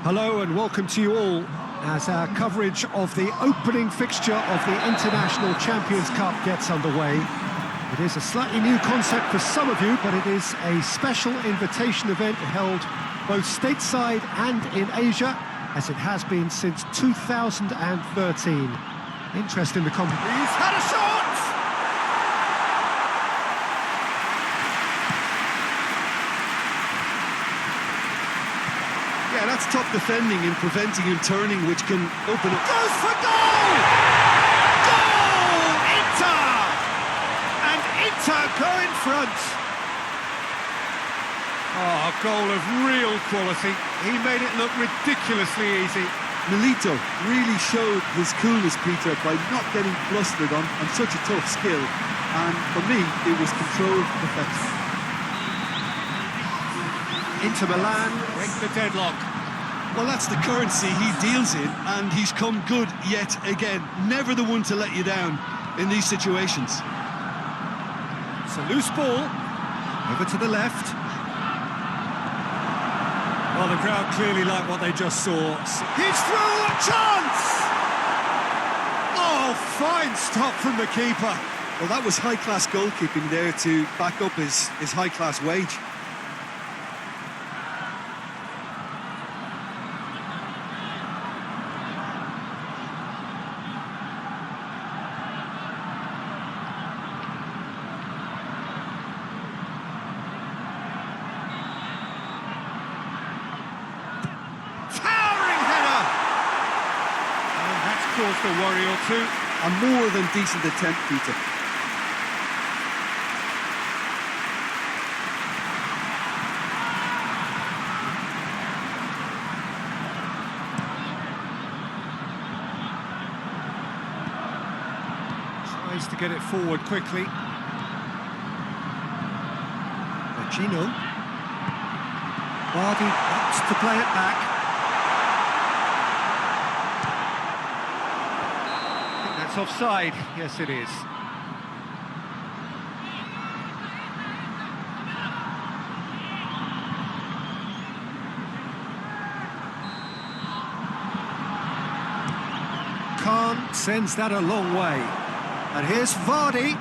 Hello and welcome to you all as our coverage of the opening fixture of the International Champions Cup gets underway. It is a slightly new concept for some of you, but it is a special invitation event held both stateside and in Asia, as it has been since 2013. Interest in the competition. He's had a shot! Yeah, that's top defending and preventing him turning, which can open up. Goes for goal! Goal! Inter! And Inter go in front. Oh, a goal of real quality. He made it look ridiculously easy. Milito really showed his coolness, Peter, by not getting flustered on such a tough skill. And for me, it was controlled perfection. Inter Milan break the deadlock. Well, that's the currency he deals in, and he's come good yet again. Never the one to let you down in these situations. It's a loose ball. Over to the left. Well, the crowd clearly like what they just saw. He's through! A chance! Oh, fine stop from the keeper. Well, that was high-class goalkeeping there to back up his high-class wage. Caused a worry or two. A more than decent attempt, Peter. Tries to get it forward quickly. Gino. Vardy wants to play it back. Offside, yes it is. Khan sends that a long way. And here's Vardy.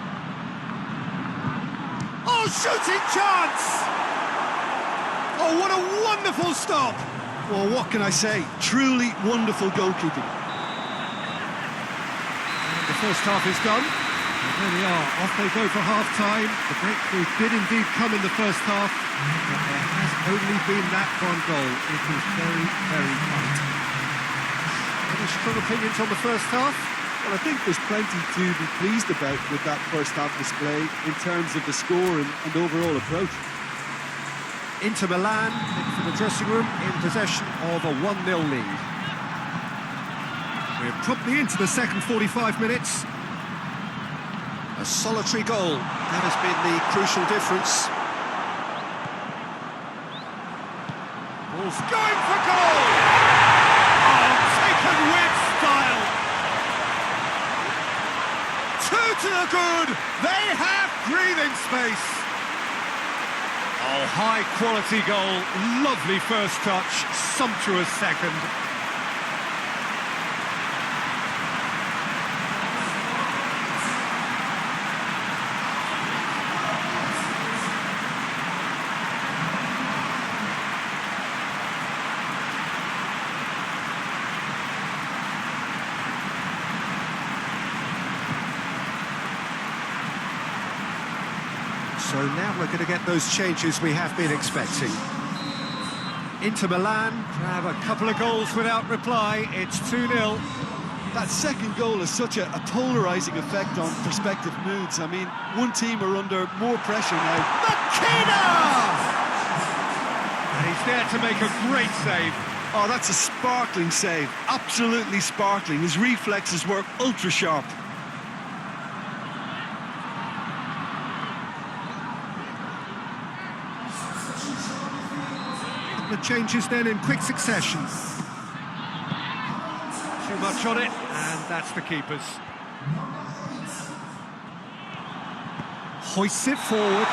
Oh, shooting chance! Oh, what a wonderful stop! Well, what can I say? Truly wonderful goalkeeping. The first half is done. And there they are, off they go for half-time. The breakthrough did indeed come in the first half, but there has only been that one goal. It was very, very tight. Any strong opinions on the first half? Well, I think there's plenty to be pleased about with that first half display in terms of the score and overall approach. Inter Milan head for the dressing room in possession of a 1-0 lead. We're promptly into the second 45 minutes. A solitary goal. That has been the crucial difference. Ball's going for goal! Oh, taken with style! Two to the good! They have breathing space! Oh, high-quality goal. Lovely first touch. Sumptuous second. So now we're going to get those changes we have been expecting. Inter Milan have a couple of goals without reply. It's 2-0. That second goal has such a polarising effect on prospective moods. I mean, one team are under more pressure now. McKenna! And he's there to make a great save. Oh, that's a sparkling save. Absolutely sparkling. His reflexes were ultra-sharp. The changes then in quick succession. Too much on it, and that's the keeper's. Hoists it forward.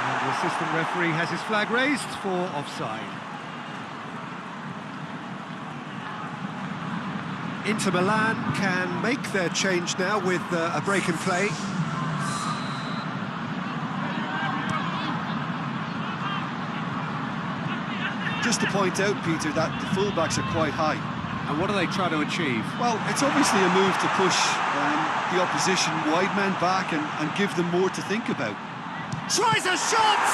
And the assistant referee has his flag raised for offside. Inter Milan can make their change now with a break in play. Just to point out, Peter, that the fullbacks are quite high. And what are they trying to achieve? Well, it's obviously a move to push the opposition wide men back and give them more to think about. Tries a shot!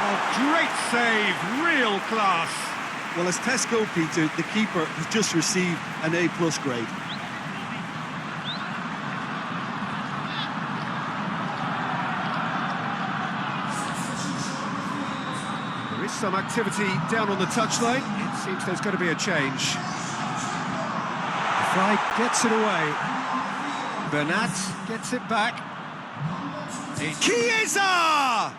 Oh, great save, real class. Well, as tests go, Peter, the keeper has just received an A+ grade. There is some activity down on the touchline. It seems there's going to be a change. Fry gets it away. Bernat gets it back. Chiesa!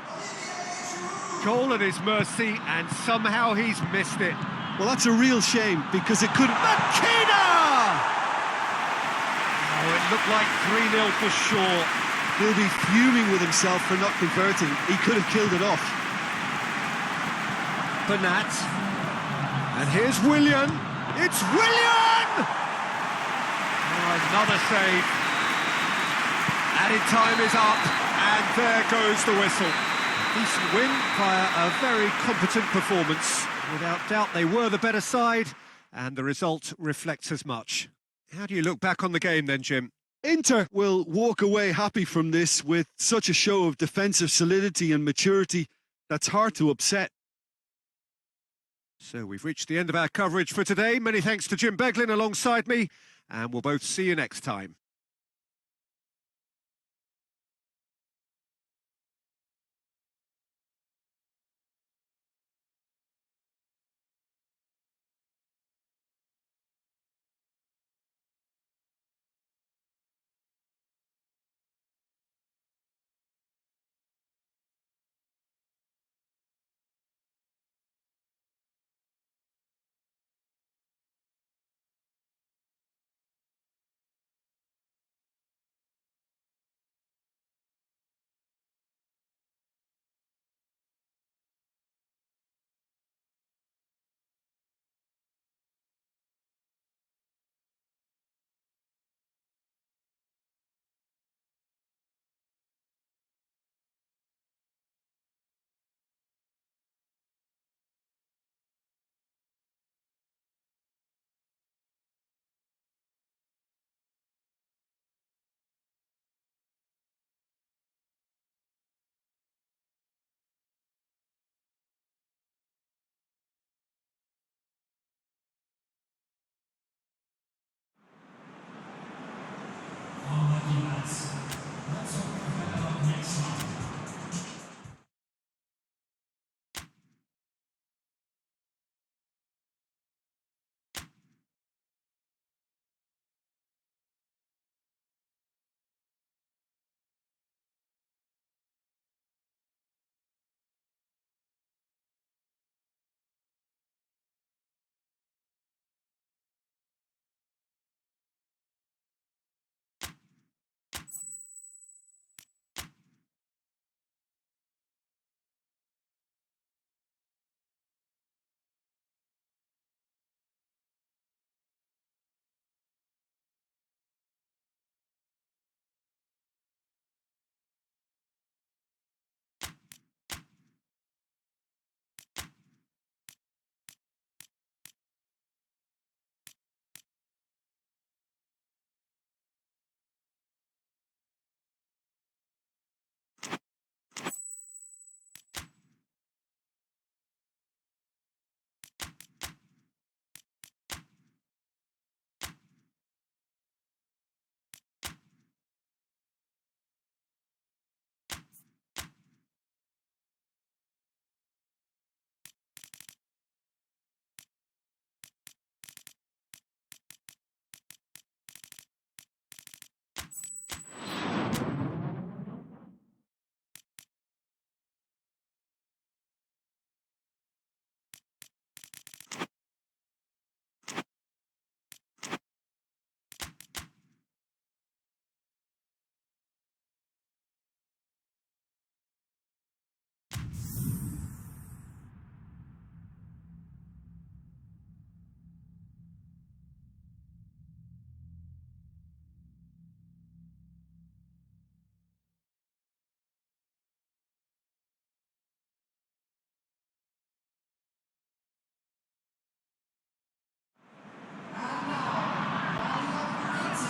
Goal at his mercy, and somehow he's missed it. Well, that's a real shame, because it could... Makina! Oh, it looked like 3-0 for sure. He'll be fuming with himself for not converting. He could have killed it off. Bernat. And here's Willian. It's Willian! Oh, another save. Added time is up, and there goes the whistle. Decent win via a very competent performance. Without doubt, they were the better side, and the result reflects as much. How do you look back on the game then, Jim? Inter will walk away happy from this with such a show of defensive solidity and maturity that's hard to upset. So we've reached the end of our coverage for today. Many thanks to Jim Beglin alongside me, and we'll both see you next time.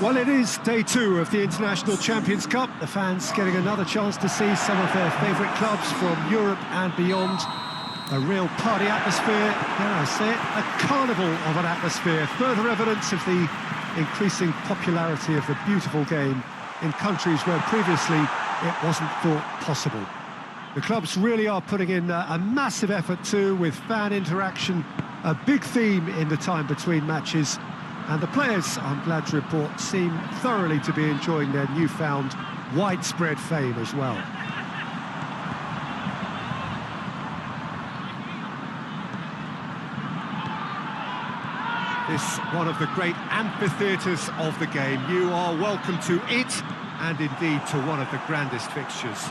Well, it is day two of the International Champions Cup. The fans getting another chance to see some of their favourite clubs from Europe and beyond. A real party atmosphere, dare I say it, a carnival of an atmosphere. Further evidence of the increasing popularity of the beautiful game in countries where previously it wasn't thought possible. The clubs really are putting in a massive effort too, with fan interaction, a big theme in the time between matches. And the players, I'm glad to report, seem thoroughly to be enjoying their newfound widespread fame as well. This one of the great amphitheatres of the game. You are welcome to it, and indeed to one of the grandest fixtures.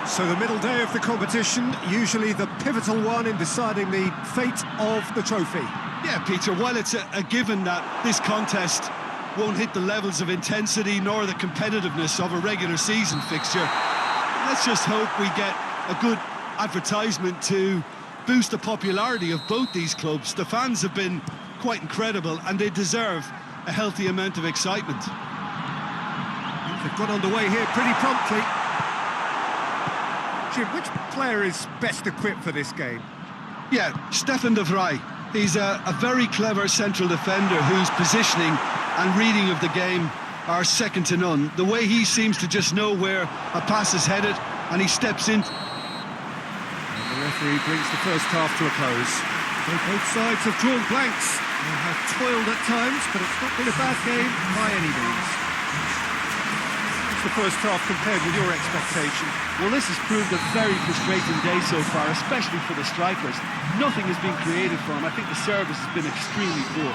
So the middle day of the competition, usually the pivotal one in deciding the fate of the trophy. Yeah, Peter, while it's a given that this contest won't hit the levels of intensity nor the competitiveness of a regular season fixture, let's just hope we get a good advertisement to boost the popularity of both these clubs. The fans have been quite incredible and they deserve a healthy amount of excitement. They've got underway here pretty promptly. Jim, which player is best equipped for this game? Yeah, Stefan de Vrij. He's a very clever central defender whose positioning and reading of the game are second to none. The way he seems to just know where a pass is headed and he steps in. And the referee brings the first half to a close. So both sides have drawn blanks. They have toiled at times, but it's not been a bad game by any means. What's the first half compared with your expectation? Well, this has proved a very frustrating day so far, especially for the strikers. Nothing has been created for them. I think the service has been extremely poor.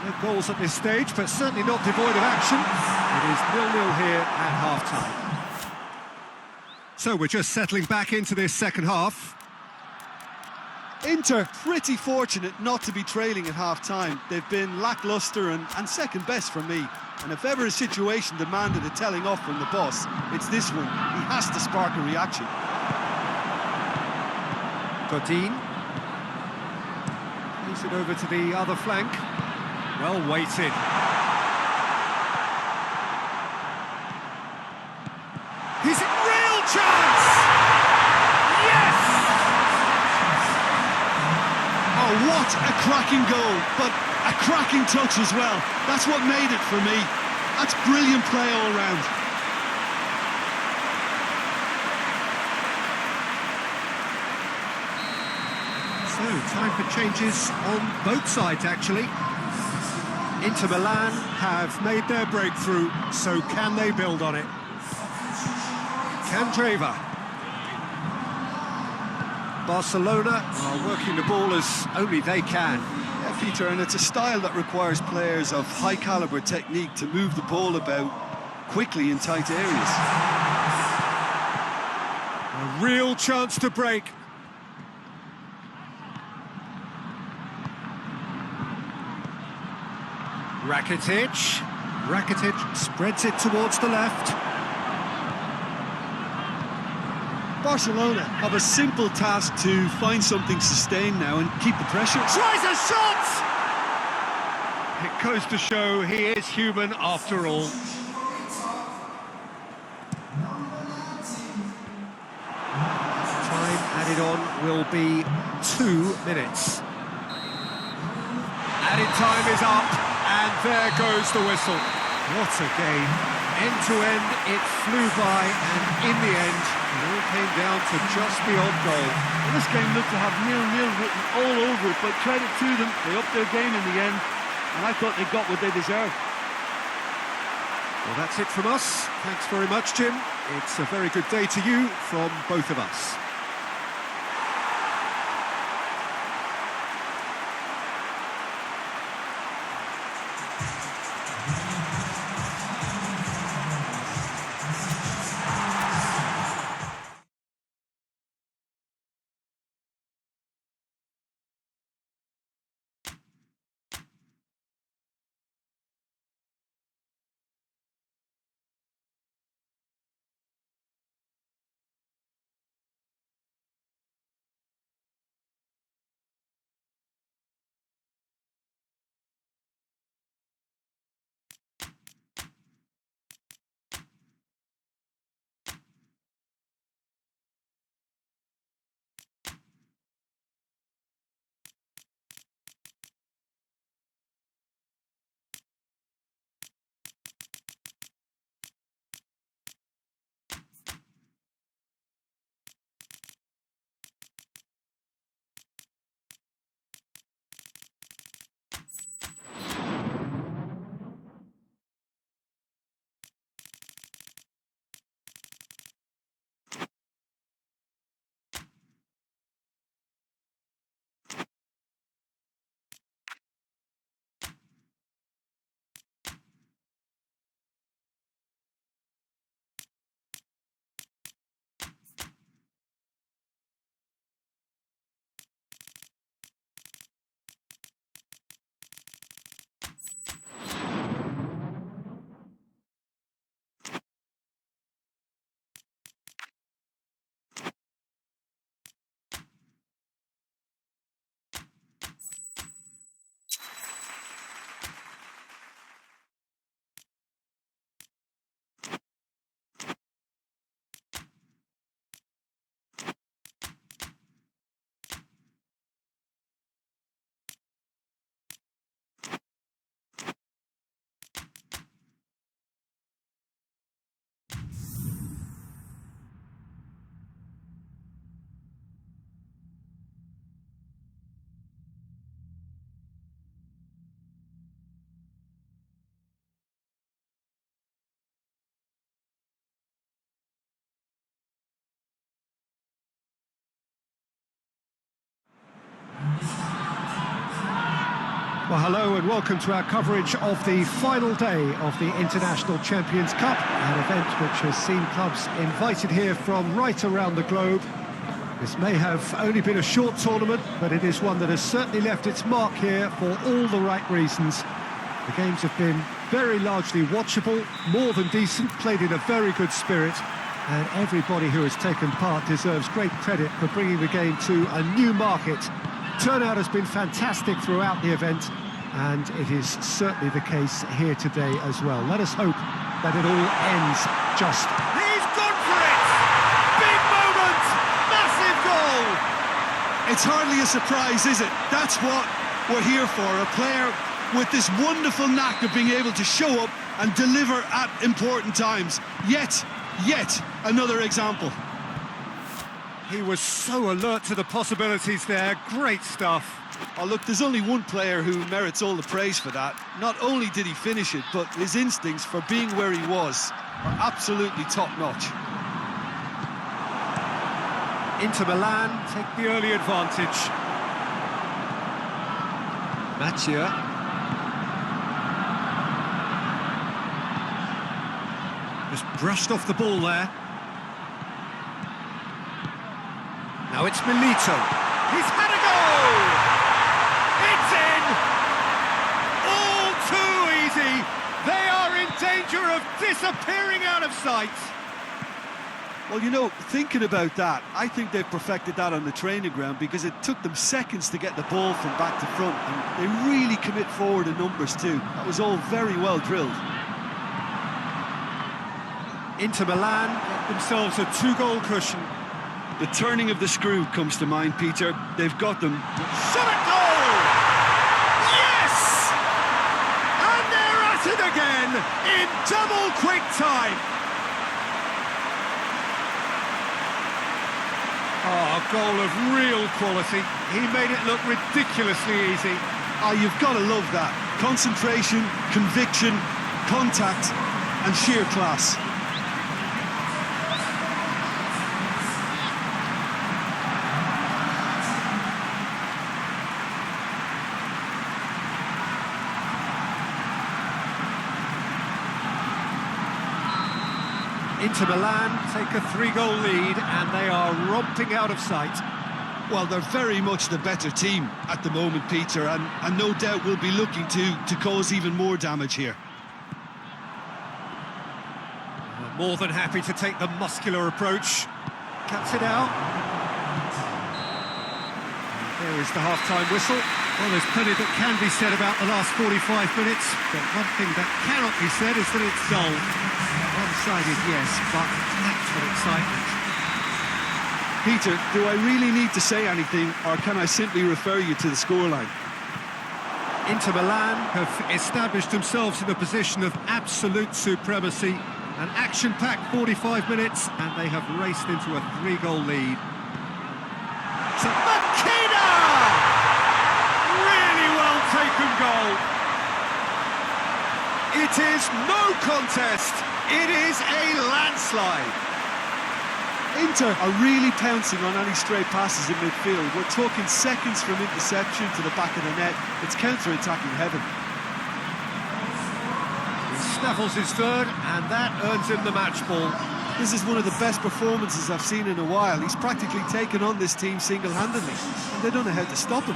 No goals at this stage, but certainly not devoid of action. It is 0-0 here at half-time. So we're just settling back into this second half. Inter pretty fortunate not to be trailing at half-time. They've been lacklustre and second best for me. And if ever a situation demanded a telling off from the boss, it's this one. He has to spark a reaction. Godin. Plays it over to the other flank. Well weighted. He's in real chance! Yes! Oh, what a cracking goal, but a cracking touch as well. That's what made it for me. That's brilliant play all round. So, time for changes on both sides, actually. Inter Milan have made their breakthrough, so can they build on it? Candreva. Barcelona are working the ball as only they can. Yeah, Peter, and it's a style that requires players of high-caliber technique to move the ball about quickly in tight areas. A real chance to break. Rakitic spreads it towards the left. Barcelona have a simple task to find something sustained now and keep the pressure. Tries a shot! It goes to show he is human after all. Time added on will be 2 minutes. Added time is up, and there goes the whistle. What a game. End to end, it flew by, and in the end, it all came down to just the odd goal. Well, this game looked to have 0-0 written all over it, but credit to them, they upped their game in the end, and I thought they got what they deserved. Well, that's it from us. Thanks very much, Jim. It's a very good day to you from both of us. Well, hello and welcome to our coverage of the final day of the International Champions Cup, an event which has seen clubs invited here from right around the globe. This may have only been a short tournament, but it is one that has certainly left its mark here for all the right reasons. The games have been very largely watchable, more than decent, played in a very good spirit, and everybody who has taken part deserves great credit for bringing the game to a new market. Turnout has been fantastic throughout the event, and it is certainly the case here today as well. Let us hope that it all ends just. He's gone for it! Big moment! Massive goal! It's hardly a surprise, is it? That's what we're here for, a player with this wonderful knack of being able to show up and deliver at important times. Yet another example. He was so alert to the possibilities there. Great stuff. Oh, look, there's only one player who merits all the praise for that. Not only did he finish it, but his instincts for being where he was are absolutely top-notch. Inter Milan take the early advantage. Mathieu. Just brushed off the ball there. Now it's Milito. He's had a goal! It's in! All too easy! They are in danger of disappearing out of sight! Well, you know, thinking about that, I think they've perfected that on the training ground because it took them seconds to get the ball from back to front, and they really commit forward in numbers too. That was all very well drilled. Inter Milan get themselves a two-goal cushion. The turning of the screw comes to mind, Peter. They've got them. Shot at goal! Yes! And they're at it again in double quick time. Oh, a goal of real quality. He made it look ridiculously easy. Ah, you've got to love that. Concentration, conviction, contact, and sheer class. Inter Milan take a three-goal lead and they are romping out of sight. Well, they're very much the better team at the moment, Peter, and no doubt will be looking to cause even more damage here. More than happy to take the muscular approach. Cuts it out. There is the half-time whistle. Well, there's plenty that can be said about the last 45 minutes, but one thing that cannot be said is that it's dull. One-sided, yes, but packed with excitement. Peter, do I really need to say anything, or can I simply refer you to the scoreline? Inter Milan have established themselves in a position of absolute supremacy. An action-packed 45 minutes, and they have raced into a three-goal lead. So Makina! Really well taken goal. It is no contest. It is a landslide. Inter are really pouncing on any stray passes in midfield. We're talking seconds from interception to the back of the net. It's counter-attacking heaven. He snaffles his third, and that earns him the match ball. This is one of the best performances I've seen in a while. He's practically taken on this team single-handedly, and they don't know how to stop him.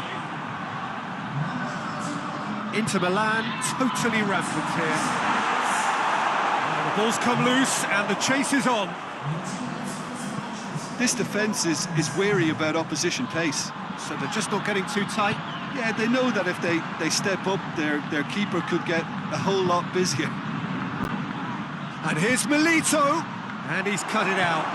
Inter Milan totally rampant here. And the ball's come loose, and the chase is on. This defence is wary about opposition pace. So they're just not getting too tight. Yeah, they know that if they step up, their keeper could get a whole lot busier. And here's Milito, and he's cut it out.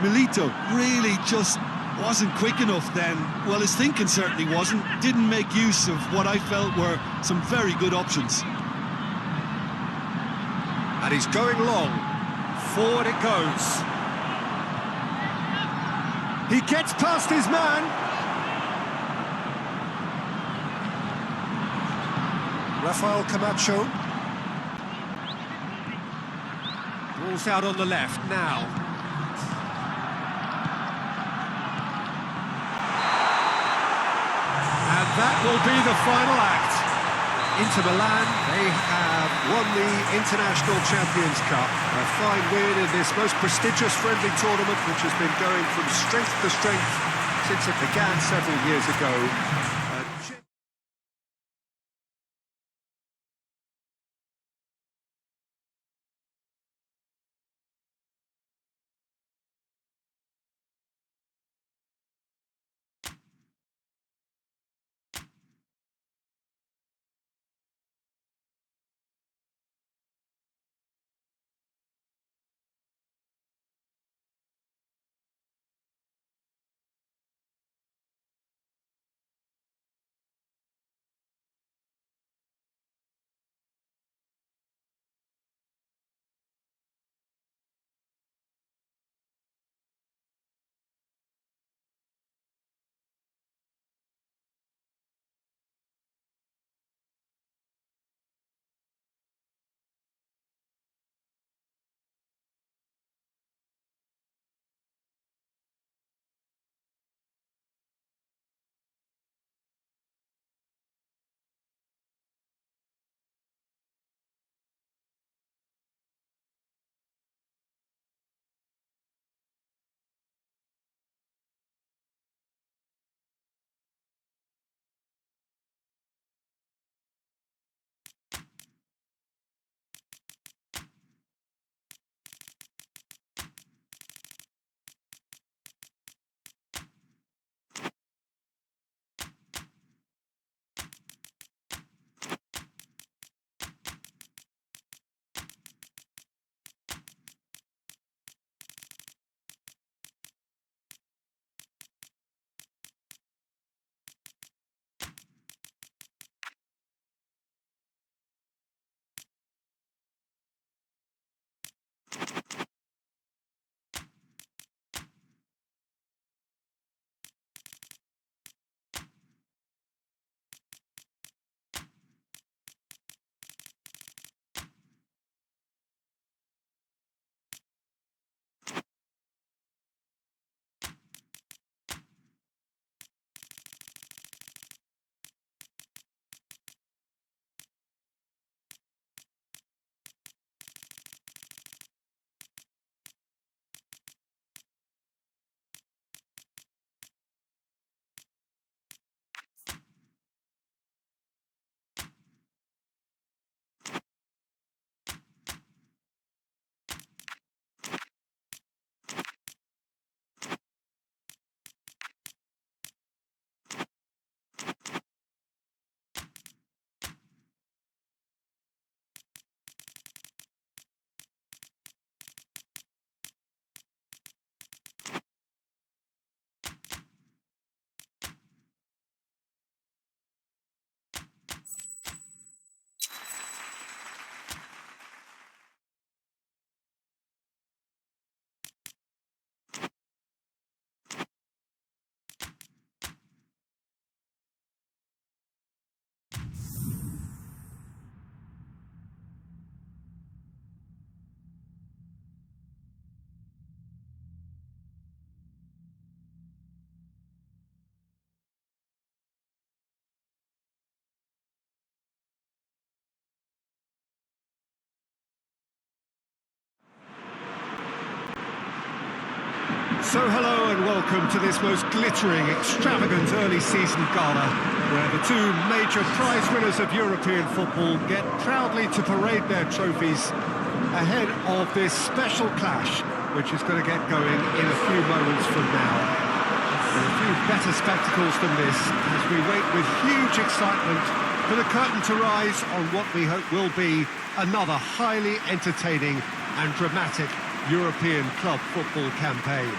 Milito really just wasn't quick enough then. Well, his thinking certainly wasn't. Didn't make use of what I felt were some very good options. And he's going long. Forward it goes. He gets past his man. Rafael Camacho. Ball's out on the left now. And that will be the final act. Inter Milan, they have won the International Champions Cup. A fine win in this most prestigious friendly tournament, which has been going from strength to strength since it began several years ago. So hello and welcome to this most glittering, extravagant early season gala, where the two major prize winners of European football get proudly to parade their trophies ahead of this special clash, which is going to get going in a few moments from now. And a few better spectacles than this as we wait with huge excitement for the curtain to rise on what we hope will be another highly entertaining and dramatic European club football campaign.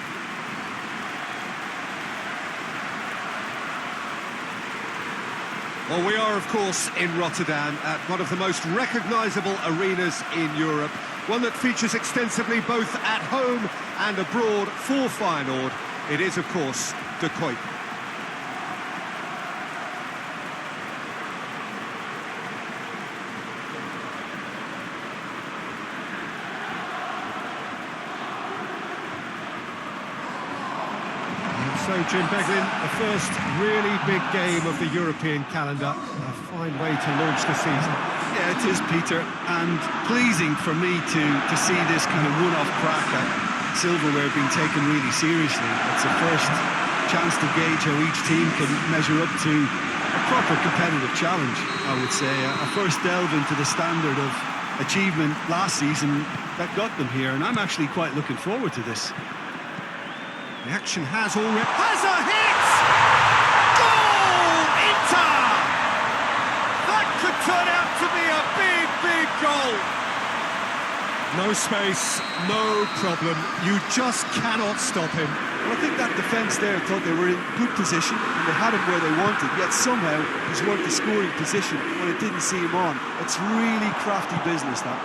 Well, we are, of course, in Rotterdam at one of the most recognisable arenas in Europe, one that features extensively both at home and abroad for Feyenoord. It is, of course, De Kuip. So So, Jim Beglin, the first really big game of the European calendar. A fine way to launch the season. Yeah, it is, Peter, and pleasing for me to see this kind of one-off crack at silverware being taken really seriously. It's a first chance to gauge how each team can measure up to a proper competitive challenge, I would say. A first delve into the standard of achievement last season that got them here, and I'm actually quite looking forward to this. The action has already... Has a hit! Goal! Inter! That could turn out to be a big, big goal! No space, no problem. You just cannot stop him. Well, I think that defence there thought they were in good position and they had him where they wanted, yet somehow he's worked the scoring position when it didn't see him on. It's really crafty business, that.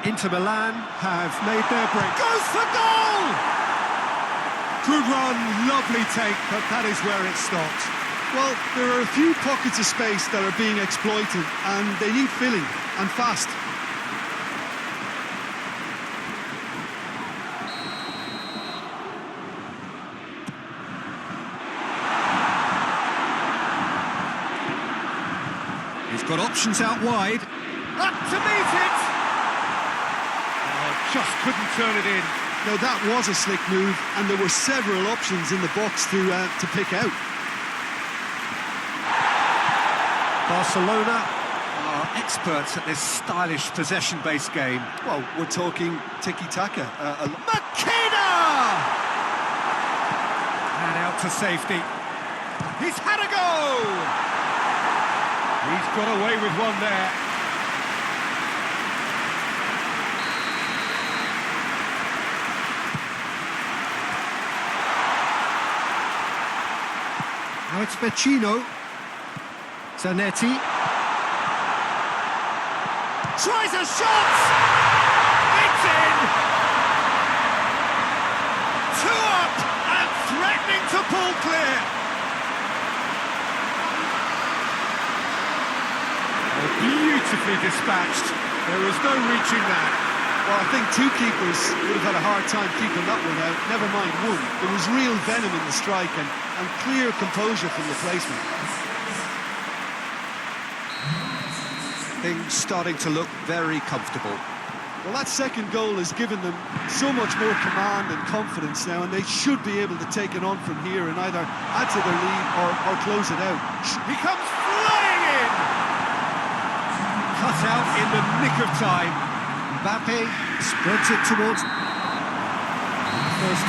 Inter Milan have made their break. Goes for goal! Good run, lovely take, but that is where it stopped. Well, there are a few pockets of space that are being exploited and they need filling, and fast. He's got options out wide. Up to meet it! Just couldn't turn it in. Now that was a slick move, and there were several options in the box to pick out. Barcelona are experts at this stylish possession-based game. Well, we're talking tiki-taka. McKenna! And out to safety. He's had a go! He's got away with one there. Now it's Vecino. Zanetti. Tries a shot! It's in! 2 up and threatening to pull clear. Oh, beautifully dispatched. There was no reaching that. Well, I think two keepers would have had a hard time keeping that one out, never mind one. There was real venom in the strike and clear composure from the placement. Things starting to look very comfortable. Well, that second goal has given them so much more command and confidence now, and they should be able to take it on from here and either add to their lead or close it out. He comes flying in! Cut out in the nick of time. Mbappe spreads it towards... First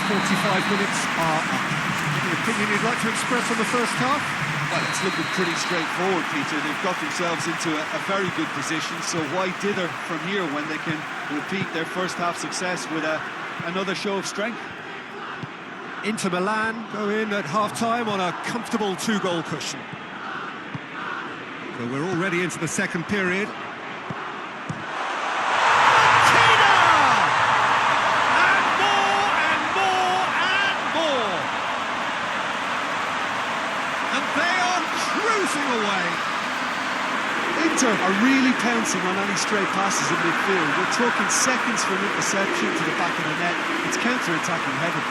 45 minutes are up. Any opinion you'd like to express on the first half? Well, it's looking pretty straightforward, Peter. They've got themselves into a very good position, so why dither from here when they can repeat their first half success with another show of strength? Inter Milan go in at half-time on a comfortable 2-goal cushion. So we're already into the second period. Away. Inter are really pouncing on any stray passes in midfield. We're talking seconds from interception to the back of the net. It's counter-attacking heaven.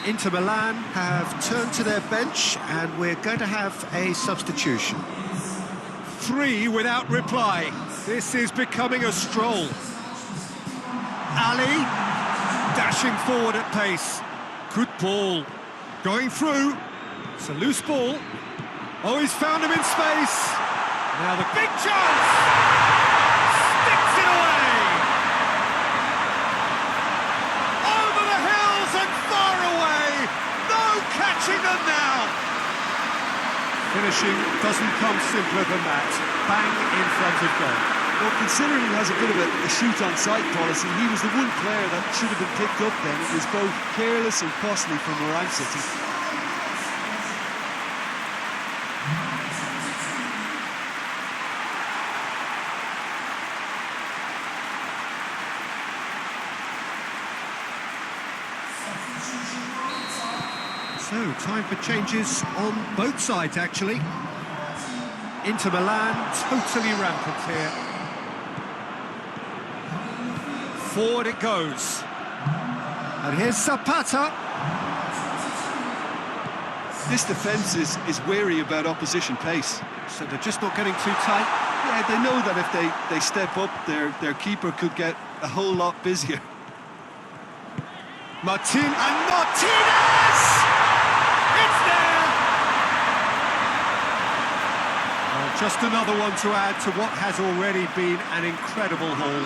Inter Milan have turned to their bench and we're going to have a substitution. 3 without reply. This is becoming a stroll. Ali dashing forward at pace. Good ball. Going through. It's a loose ball. Oh, he's found him in space. Now the big chance! Sticks it away! Over the hills and far away! No catching them now! Finishing doesn't come simpler than that. Bang in front of goal. Well, considering he has a bit of a shoot-on-sight policy, he was the one player that should have been picked up then. It was both careless and costly from Moran City. So, time for changes on both sides, actually. Inter Milan, totally rampant here. Forward it goes. And here's Zapata. This defence is wary about opposition pace. So they're just not getting too tight. Yeah, they know that if they step up, their keeper could get a whole lot busier. Martinez! It's there! Well, just another one to add to what has already been an incredible haul.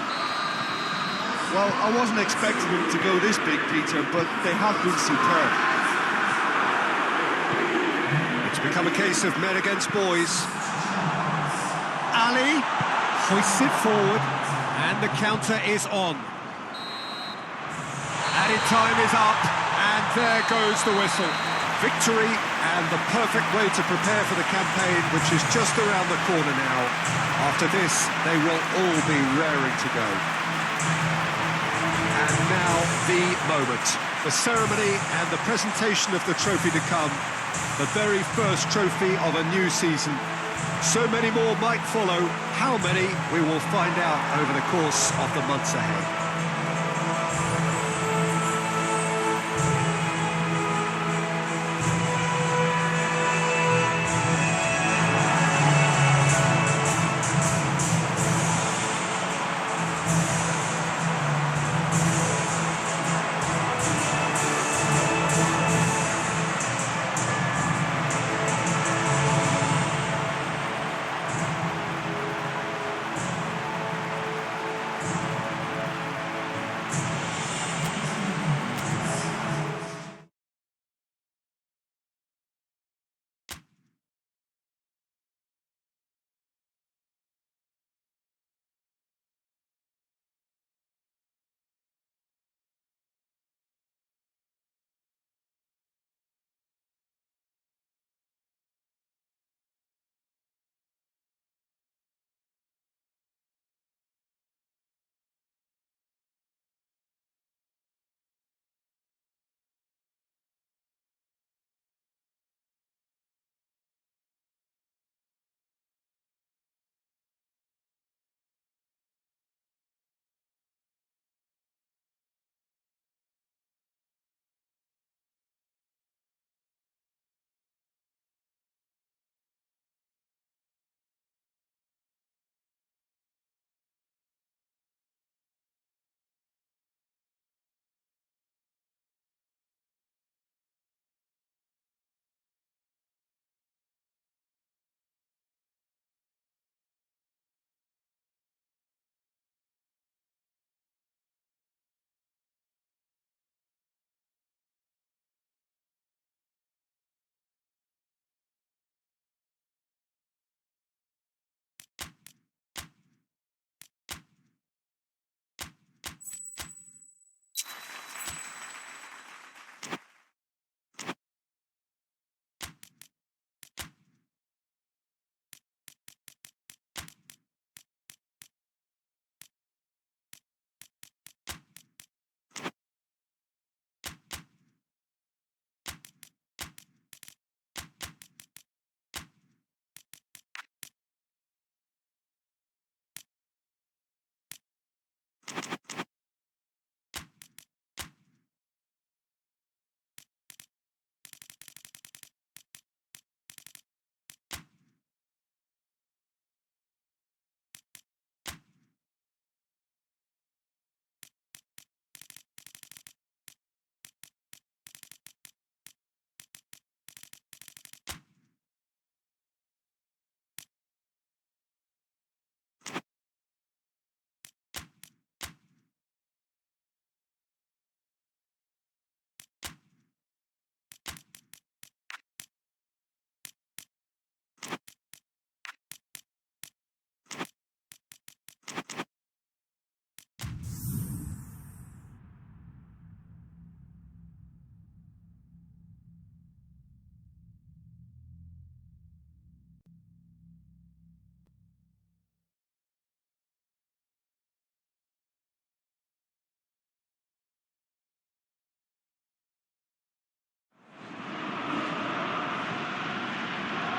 Well, I wasn't expecting them to go this big, Peter, but they have been superb. It's become a case of men against boys. Ali hoists it forward, and the counter is on. Added time is up, and there goes the whistle. Victory, and the perfect way to prepare for the campaign, which is just around the corner now. After this, they will all be raring to go. And now, the moment. The ceremony and the presentation of the trophy to come. The very first trophy of a new season. So many more might follow. How many, we will find out over the course of the months ahead.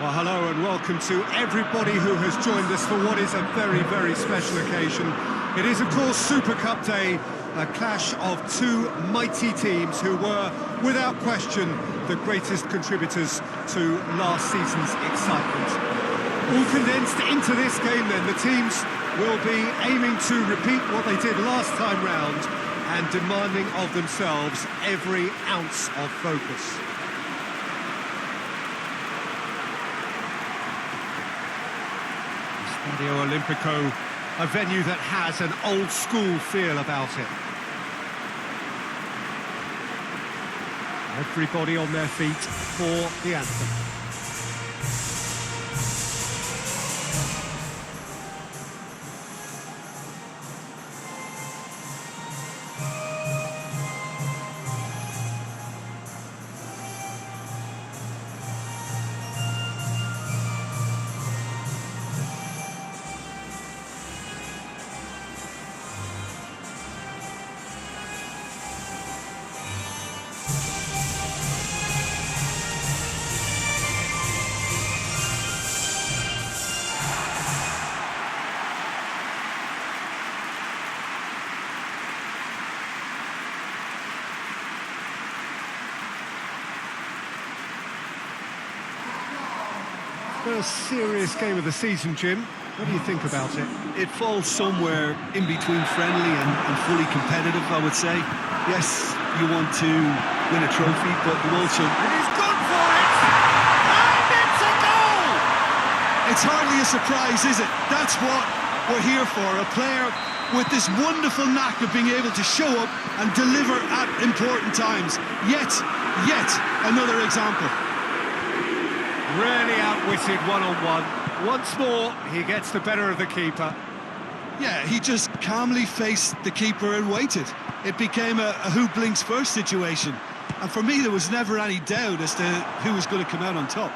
Well, hello and welcome to everybody who has joined us for what is a very, very special occasion. It is, of course, Super Cup Day, a clash of two mighty teams who were, without question, the greatest contributors to last season's excitement. All condensed into this game then, the teams will be aiming to repeat what they did last time round and demanding of themselves every ounce of focus. Stadio Olimpico, a venue that has an old-school feel about it. Everybody on their feet for the anthem. First serious game of the season, Jim. What do you think about it? It falls somewhere in between friendly and fully competitive, I would say. Yes, you want to win a trophy, but you also... And he's gone for it! And it's a goal! It's hardly a surprise, is it? That's what we're here for. A player with this wonderful knack of being able to show up and deliver at important times. Yet another example. Really outwitted one-on-one. Once more, he gets the better of the keeper. Yeah, he just calmly faced the keeper and waited. It became a who blinks first situation. And for me, there was never any doubt as to who was going to come out on top.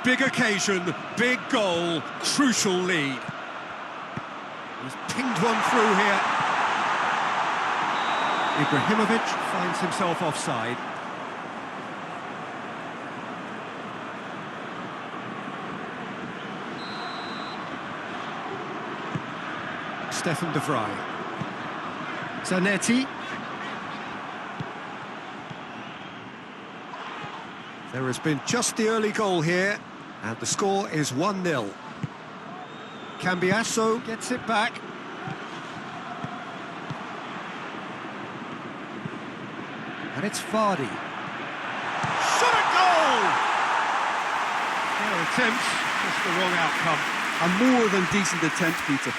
Big occasion, big goal, crucial lead. He's pinged one through here. Ibrahimovic finds himself offside. Stefan de Vrij. Zanetti. There has been just the early goal here, and the score is 1-0. Cambiasso gets it back. And it's Vardy. Shot at goal! Fair attempt, just the wrong outcome. A more than decent attempt, Peter.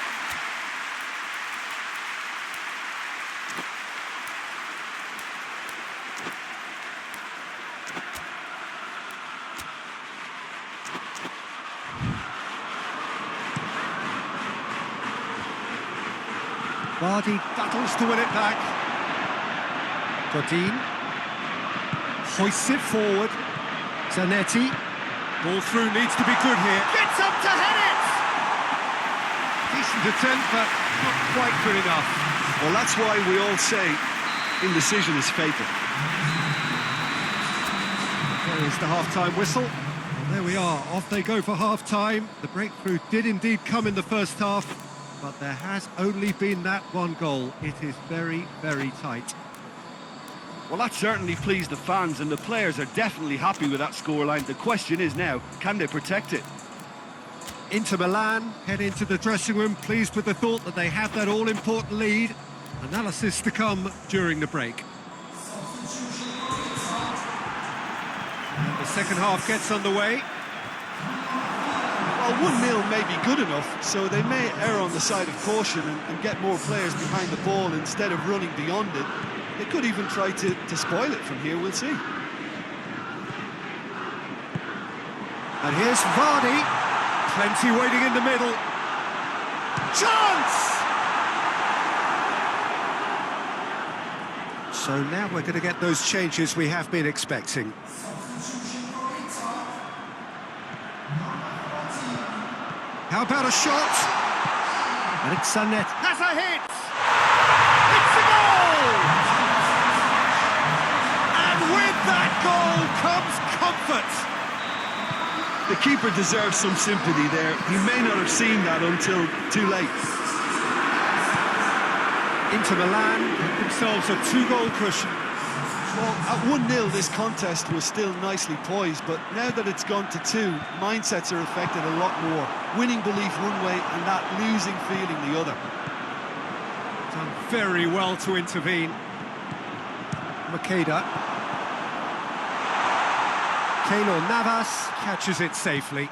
Vardy battles to win it back. Godin hoists it forward. Zanetti. Ball through, needs to be good here. Gets up to head it! Decent attempt, but not quite good enough. Well, that's why we all say indecision is fatal. There is the half-time whistle. And there we are, off they go for half-time. The breakthrough did indeed come in the first half, but there has only been that one goal. It is very, very tight. Well, that certainly pleased the fans, and the players are definitely happy with that scoreline. The question is now, can they protect it? Inter Milan head into the dressing room, pleased with the thought that they have that all-important lead. Analysis to come during the break. And the second half gets underway. Well, 1-0 may be good enough, so they may err on the side of caution and get more players behind the ball instead of running beyond it. They could even try to spoil it from here, we'll see. And here's Vardy. Plenty waiting in the middle. Chance! So now we're going to get those changes we have been expecting. How about a shot? And it's Sanet. Has a hit! It's a goal! And with that goal comes comfort. The keeper deserves some sympathy there. He may not have seen that until too late. Inter Milan themselves a 2-goal cushion. Well, at 1-0, this contest was still nicely poised, but now that it's gone to 2, mindsets are affected a lot more. Winning belief one way and that losing feeling the other. Done very well to intervene. Makeda. Keylor Navas catches it safely.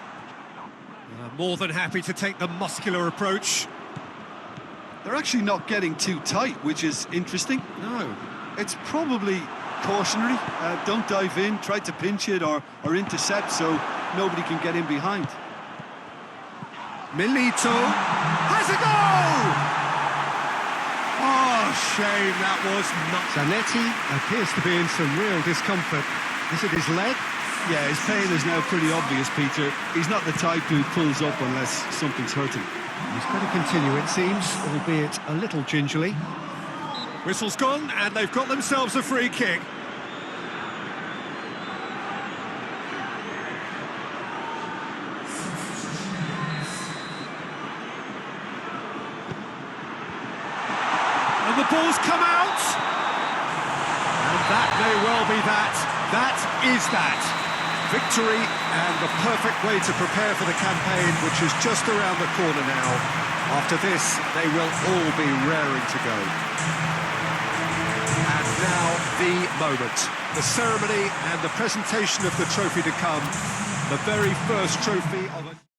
More than happy to take the muscular approach. They're actually not getting too tight, which is interesting. No. It's probably cautionary. Don't dive in, try to pinch it or intercept so nobody can get in behind. Milito has a goal! Oh, shame that was not. Zanetti appears to be in some real discomfort. Is it his leg? Yeah, his pain is now pretty obvious, Peter. He's not the type who pulls up unless something's hurting. He's going to continue, it seems, albeit a little gingerly. Whistle's gone, and they've got themselves a free kick. And the ball's come out! And that may well be that. That is that. Victory and the perfect way to prepare for the campaign, which is just around the corner now. After this, they will all be raring to go. And now the moment. The ceremony and the presentation of the trophy to come. The very first trophy of a...